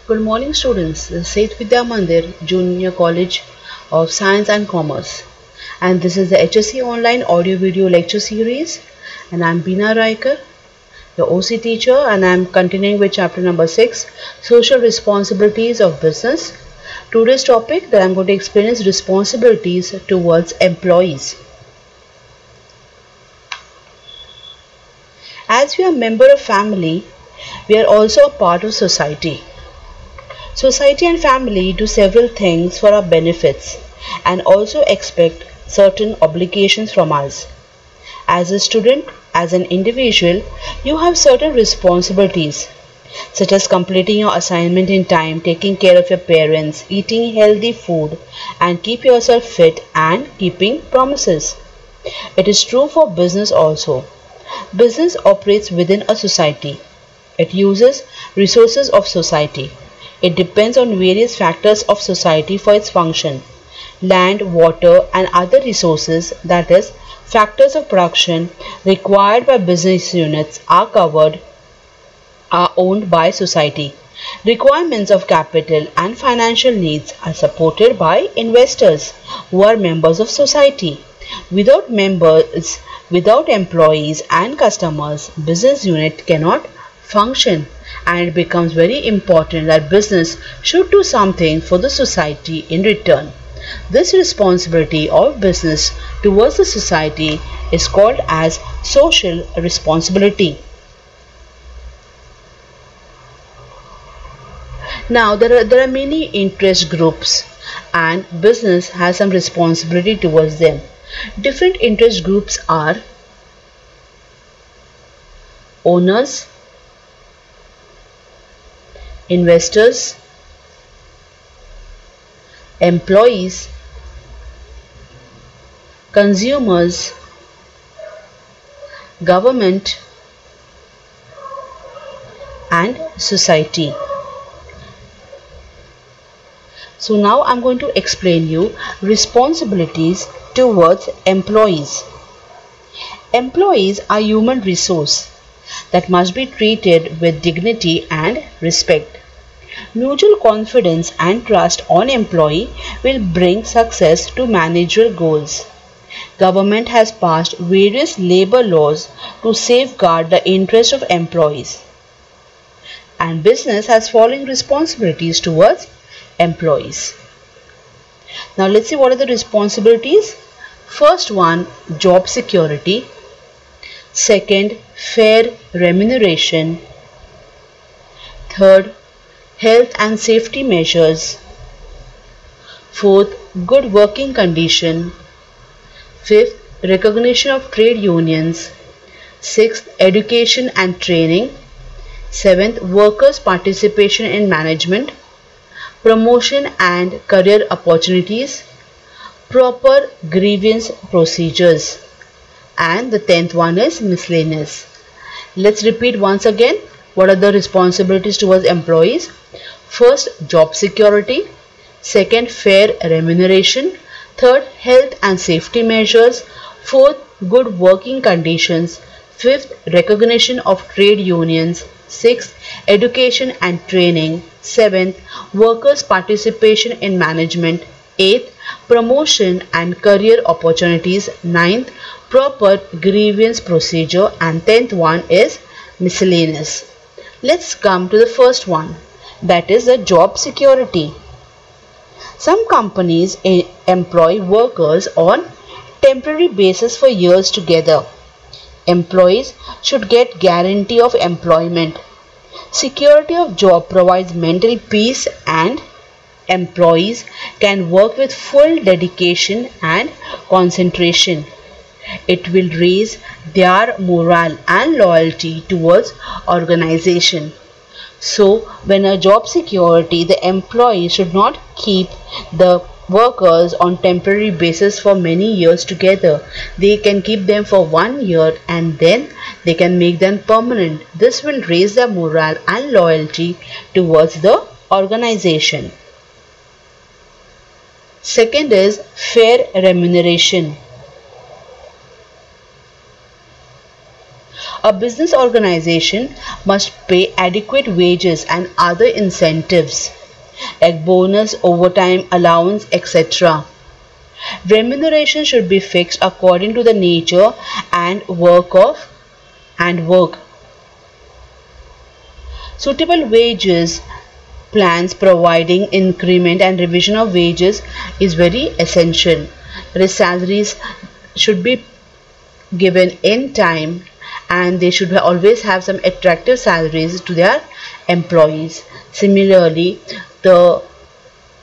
Good morning, students. This is Seth Vidya Mandir, Junior College of Science and Commerce, and this is the HSC Online Audio Video Lecture Series. And I'm Beena Raikar, your OC teacher, and I'm continuing with chapter number 6, Social Responsibilities of Business. Today's topic that I'm going to explain is responsibilities towards employees. As we are a member of family, we are also a part of society. Society and family do several things for our benefits and also expect certain obligations from us. As a student, as an individual, you have certain responsibilities such as completing your assignment in time, taking care of your parents, eating healthy food, and keep yourself fit and keeping promises. It is true for business also. Business operates within a society. It uses resources of society. It depends on various factors of society for its function. Land, water, and other resources, that is, factors of production required by business units are owned by society. Requirements of capital and financial needs are supported by investors who are members of society. Without members, without employees and customers, business unit cannot function, and it becomes very important that business should do something for the society in return. This responsibility of business towards the society is called as social responsibility. Now there are many interest groups and business has some responsibility towards them. Different interest groups are owners, investors, employees, consumers, government, and society. So now I'm going to explain you responsibilities towards employees. Employees are human resource that must be treated with dignity and respect. Mutual confidence and trust on employee will bring success to managerial goals. Government has passed various labor laws to safeguard the interest of employees. And business has following responsibilities towards employees. Now let's see what are the responsibilities. First one, job security. Second, fair remuneration. Third, health and safety measures. Fourth, good working condition. Fifth, recognition of trade unions. Sixth, education and training. Seventh, workers' participation in management, promotion and career opportunities, proper grievance procedures. And the 10th one is miscellaneous. Let's repeat once again. What are the responsibilities towards employees? First, job security. Second, fair remuneration. Third, health and safety measures. Fourth, good working conditions. Fifth, recognition of trade unions. Sixth, education and training. Seventh, workers' participation in management. Eighth, promotion and career opportunities. Ninth, proper grievance procedure. And 10th one is miscellaneous. Let's come to the first one, that is the job security. Some companies employ workers on temporary basis for years together. Employees should get guarantee of employment. Security of job provides mental peace and employees can work with full dedication and concentration. It will raise their morale and loyalty towards organization. So when a job security, the employee should not keep the workers on temporary basis for many years together. They can keep them for 1 year and then they can make them permanent. This will raise their morale and loyalty towards the organization. Second is fair remuneration. A business organization must pay adequate wages and other incentives like bonus, overtime, allowance, etc. Remuneration should be fixed according to the nature and work. Suitable wages plans providing increment and revision of wages is very essential. The salaries should be given in time, and they should always have some attractive salaries to their employees. Similarly, the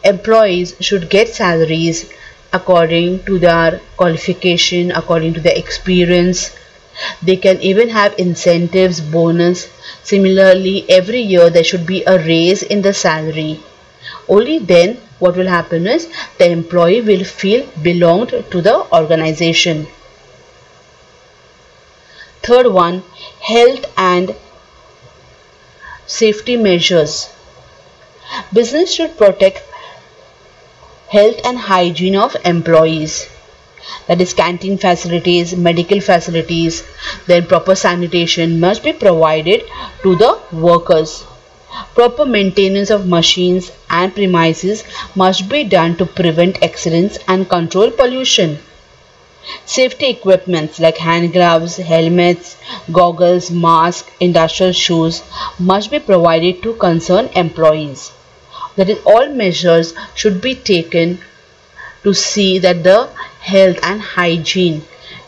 employees should get salaries according to their qualification, according to their experience. They can even have incentives, bonus. Similarly, every year there should be a raise in the salary. Only then what will happen is the employee will feel belonged to the organization. Third one, health and safety measures. Business should protect health and hygiene of employees. That is, canteen facilities, medical facilities, then proper sanitation must be provided to the workers. Proper maintenance of machines and premises must be done to prevent accidents and control pollution. Safety equipments like hand gloves, helmets, goggles, masks, industrial shoes must be provided to concerned employees. That is, all measures should be taken to see that the health and hygiene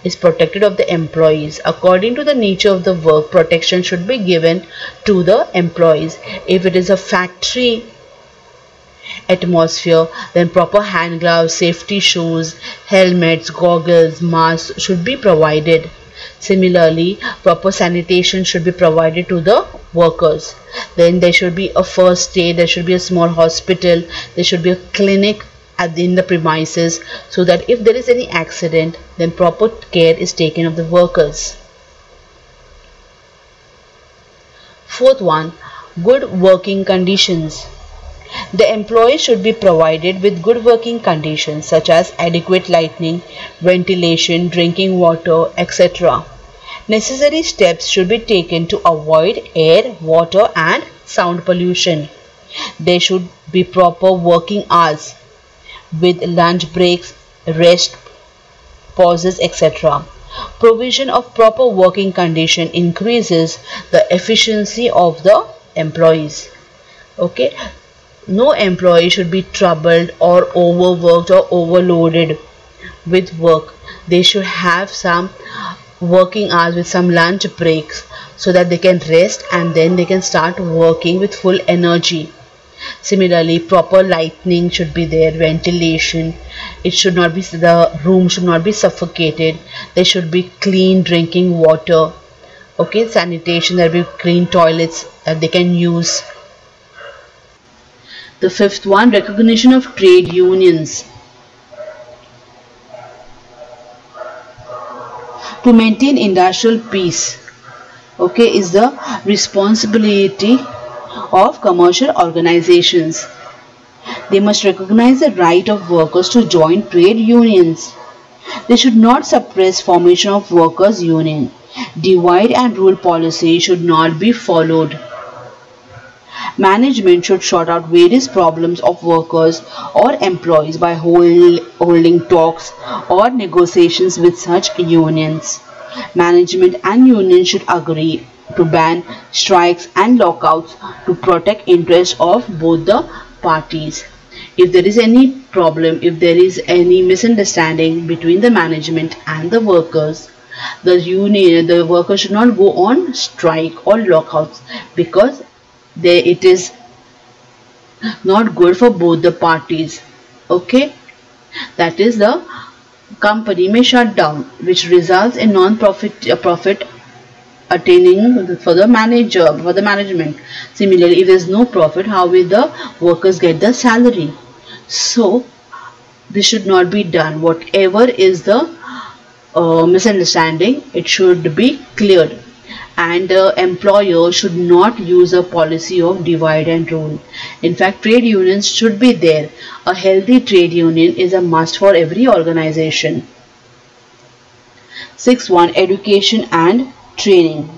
is protected of the employees. According to the nature of the work, protection should be given to the employees. If it is a factory atmosphere, then proper hand gloves, safety shoes, helmets, goggles, masks should be provided. Similarly, proper sanitation should be provided to the workers. Then there should be a first aid, there should be a small hospital, there should be a clinic in the premises, so that if there is any accident, then proper care is taken of the workers. Fourth one, good working conditions. The employee should be provided with good working conditions such as adequate lighting, ventilation, drinking water, etc. Necessary steps should be taken to avoid air, water and sound pollution. There should be proper working hours with lunch breaks, rest, pauses, etc. Provision of proper working condition increases the efficiency of the employees. Okay, no employee should be troubled or overworked or overloaded with work. They should have some working hours with some lunch breaks so that they can rest and then they can start working with full energy. Similarly, proper lighting should be there, ventilation. It should not be, the room should not be suffocated. There should be clean drinking water. Okay, sanitation, there will be clean toilets that they can use. The fifth one, recognition of trade unions. To maintain industrial peace, okay, is the responsibility of commercial organizations. They must recognize the right of workers to join trade unions. They should not suppress formation of workers' union. Divide and rule policy should not be followed. Management should sort out various problems of workers or employees by holding talks or negotiations with such unions. Management and unions should agree to ban strikes and lockouts to protect interests of both the parties. If there is any problem, if there is any misunderstanding between the management and the workers, the workers should not go on strike or lockouts, because it is not good for both the parties. Okay, that is, the company may shut down, which results in profit attaining for the management. Similarly, if there is no profit, how will the workers get the salary? So this should not be done. Whatever is the misunderstanding, it should be cleared. And the employer should not use a policy of divide and rule. In fact, trade unions should be there. A healthy trade union is a must for every organization. 6.1, education and training.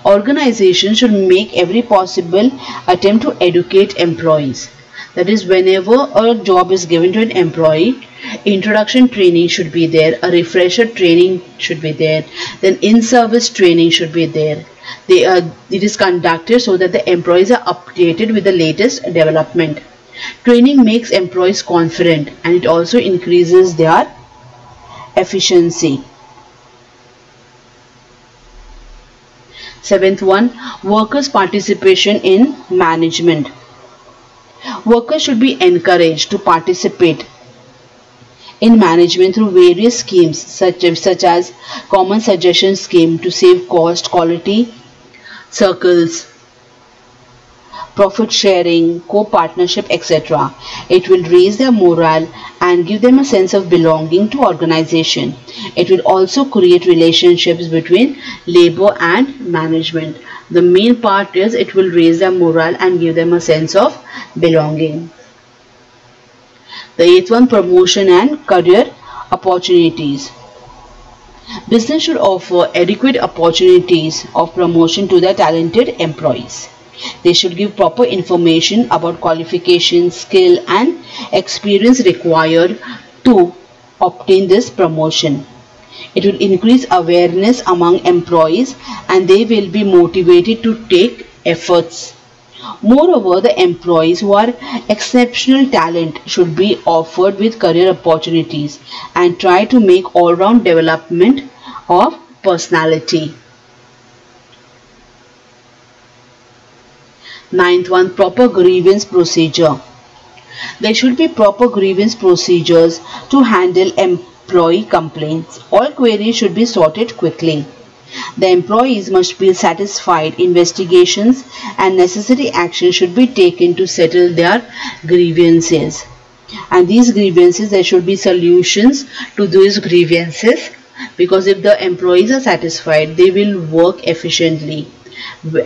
Organizations should make every possible attempt to educate employees. That is, whenever a job is given to an employee, introduction training should be there, a refresher training should be there, then in-service training should be there. It is conducted so that the employees are updated with the latest development. Training makes employees confident and it also increases their efficiency. Seventh one, workers' participation in management. Workers should be encouraged to participate in management through various schemes such as common suggestion scheme to save cost, quality circles, profit sharing, co-partnership, etc. It will raise their morale and give them a sense of belonging to organization. It will also create relationships between labor and management. The main part is it will raise their morale and give them a sense of belonging. The eighth one, promotion and career opportunities. Business should offer adequate opportunities of promotion to their talented employees. They should give proper information about qualifications, skill and experience required to obtain this promotion. It will increase awareness among employees and they will be motivated to take efforts. Moreover, the employees who are exceptional talent should be offered with career opportunities and try to make all-round development of personality. Ninth one, proper grievance procedure. There should be proper grievance procedures to handle employee complaints. All queries should be sorted quickly. The employees must feel satisfied. Investigations and necessary action should be taken to settle their grievances. And these grievances, there should be solutions to those grievances, because if the employees are satisfied, they will work efficiently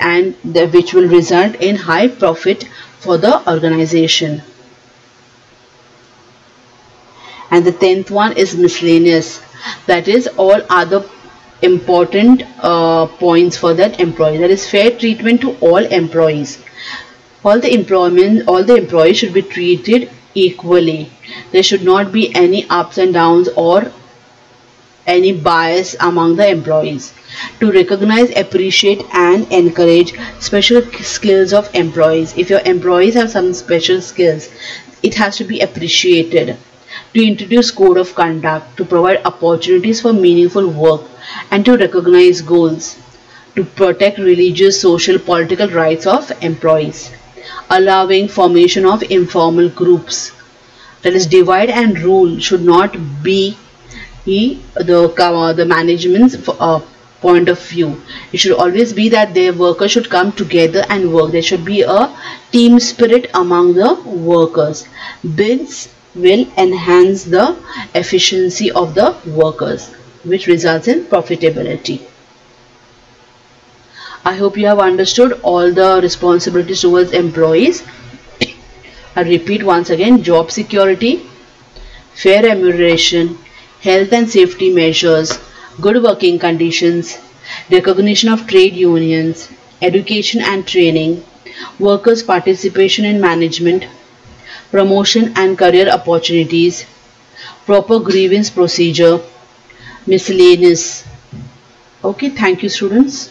and which will result in high profit for the organization. And the 10th one is miscellaneous. That is all other important points for that employee. That is fair treatment to all employees. All the employees should be treated equally. There should not be any ups and downs or any bias among the employees. To recognize, appreciate and encourage special skills of employees. If your employees have some special skills, it has to be appreciated. To introduce code of conduct, to provide opportunities for meaningful work and to recognize goals. To protect religious, social, political rights of employees. Allowing formation of informal groups. That is, divide and rule should not be the management's point of view. It should always be that their workers should come together and work. There should be a team spirit among the workers. This will enhance the efficiency of the workers, which results in profitability. I hope you have understood all the responsibilities towards employees. I repeat once again: job security, fair remuneration, health and safety measures, good working conditions, recognition of trade unions, education and training, workers' participation in management, promotion and career opportunities, proper grievance procedure, miscellaneous. Okay, thank you students.